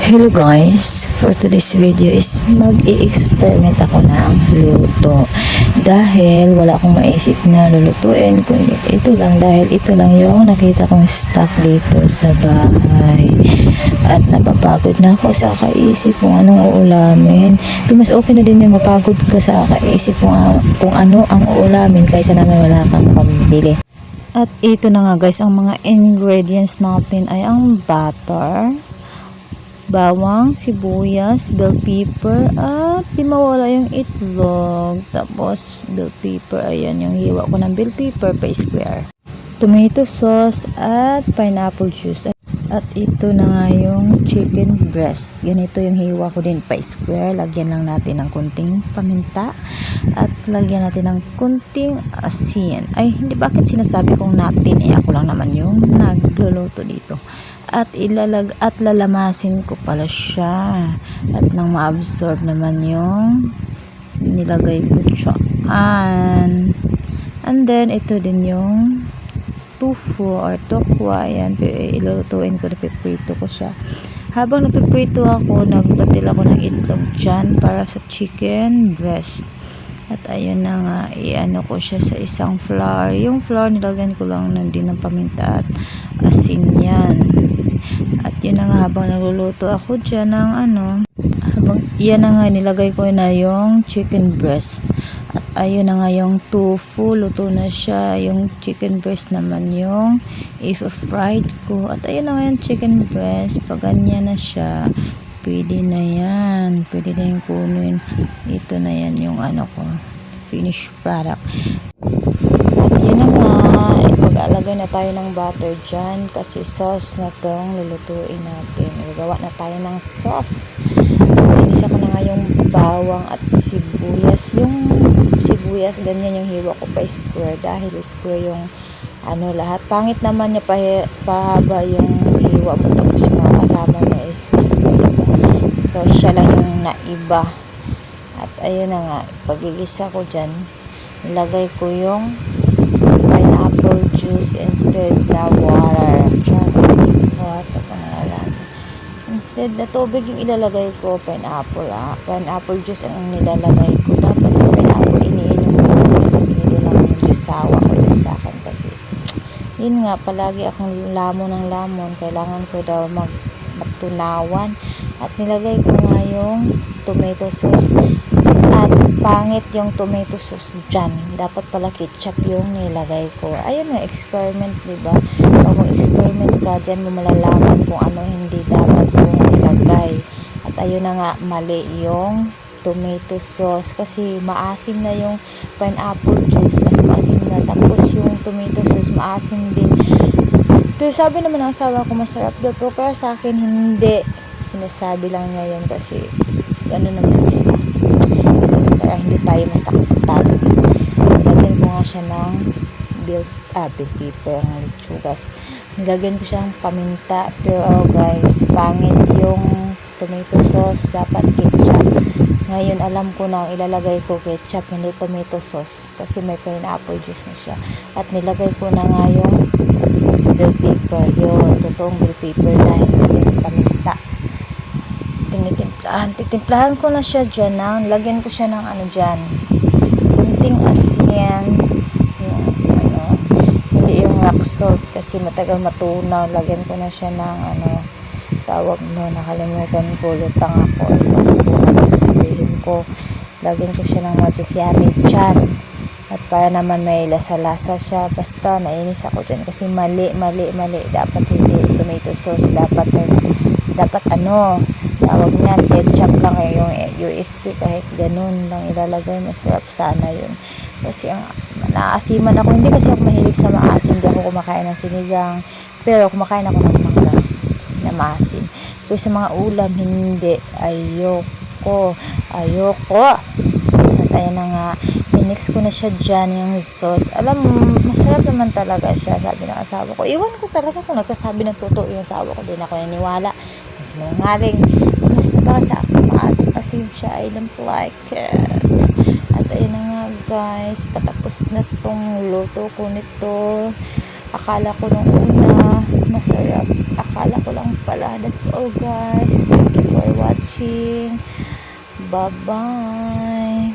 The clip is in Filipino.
Hello guys, for today's video is mag-i-experiment ako ng luto dahil wala akong maisip na lulutuin kundi ito lang, dahil ito lang yung nakita kong stock dito sa bahay at napapagod na ako sa kaisip kung anong uulamin. Pero mas okay na din yung mapagod ka sa kaisip kung ano ang uulamin kaysa naman wala kang pambili. At ito na nga guys, ang mga ingredients natin ay ang butter, bawang, sibuyas, bell pepper, at di mawala yung itlog. Tapos bell pepper, ayan yung hiwa ko ng bell pepper pa square, tomato sauce at pineapple juice. At ito na nga yung chicken breast, ganito yung hiwa ko din pa square. Lagyan lang natin ng kunting paminta at lagyan natin ng kunting asin. Ay hindi, bakit sinasabi kong natin, ako lang naman yung nagluluto dito. At lalamasin ko pala siya at nang ma-absorb naman yung nilagay ko dyan. And then ito din yung tofu or tokwa, ayan, ilulutuin ko, napiprito ko siya. Habang napiprito ako, nagbatil ako ng itlog dyan para sa chicken breast. At ayun na nga, iano ko siya sa isang flour. Yung flour nilagyan ko lang din ng paminta at asin yan. At yun na nga, habang nagluluto ako dyan ng habang yan na nga, nilagay ko na yung chicken breast. At ayun na nga yung tofu, luto na siya. Yung chicken breast naman yung if-fried ko. At ayun na nga yung chicken breast, pag ganyan na siya, pwede na yan. Pwede na yung kunin. Ito na yan yung ko, finished product. At yun na nga, mag-alagay na tayo ng butter dyan kasi sauce na tong lulutuin natin. Gagawa na tayo ng sauce. Inis ako na nga yung bawang at sibuyas. Yung sibuyas, ganyan yung hiwa ko pa square dahil square yung lahat. Pangit naman niya pahaba yung hiwa mo tapos yung mga kasama niya is square. So siya lang yung naiba. At ayun na nga, pagigisa ko dyan, ilagay ko yung pineapple juice instead na water. Water pa na lang. Instead na tubig yung ilalagay ko, pineapple juice ang nilalagay ko. Dapat yung pineapple iniinom ko kasi pinili lang yung juice, sawa ko yun sa akin kasi yun nga, palagi akong lamon ng lamon, kailangan ko daw magtunawan. At nilagay ko nga yung tomato sauce at pangit yung tomato sauce dyan, dapat pala ketchup yung nilagay ko. Ayun nga, experiment, diba? Pag mag-experiment ka dyan, mo malalaman kung ano hindi dapat mong nilagay. At ayun na nga, mali yung tomato sauce kasi maasim na yung pineapple juice, mas maasim na, tapos yung tomato sauce maasim din. Pero sabi naman ng asawa ko masarap daw, pero para sa akin hindi. Sinasabi lang niya yun kasi gano'n naman sila para hindi tayo masaktan. Nilagyan ko nga siya ng bell pepper, ang lechugas. Nilagyan ko siya ng paminta, pero guys, pangit yung tomato sauce, dapat ketchup. Ngayon alam ko na ilalagay ko ketchup, hindi tomato sauce kasi may pineapple juice na siya. At nilagay ko na nga yung bell pepper, yun, totoong bell pepper na hindi paminta. Titimplahan ko na siya dyan, lagyan ko siya ng dyan, kunting asin, yung hindi yung rock salt kasi matagal matunaw. Lagyan ko na siya ng tawag mo, nakalimutan ko, lutang ako, ano sasabihin ko. Lagyan ko siya ng magic yummy dyan at para naman may lasa-lasa siya. Basta nainis ako dyan kasi mali, dapat hindi tomato sauce, dapat tawag niyan, ketchup lang yung UFC, kahit ganun lang ilalagay, masarap sana yun. Kasi naasiman ako, hindi kasi ako mahilig sa maasim, hindi ako kumakain ng sinigang, pero kumakain ako ng mangga na maasim. Pero sa mga ulam, hindi, ayoko. At ayan na nga, minix ko na siya dyan, yung sauce. Alam mo, masarap naman talaga siya, sabi ng asawa ko. Iwan ko talaga kung nagsasabi ng totoo yung asawa ko, din ako naniniwala kasi nangaling kasi baka sa maasim siya, I don't like it. At ayun na guys, patapos na tong luto ko nito. Akala ko nung una masarap, akala ko lang pala. That's all guys, thank you for watching, bye bye.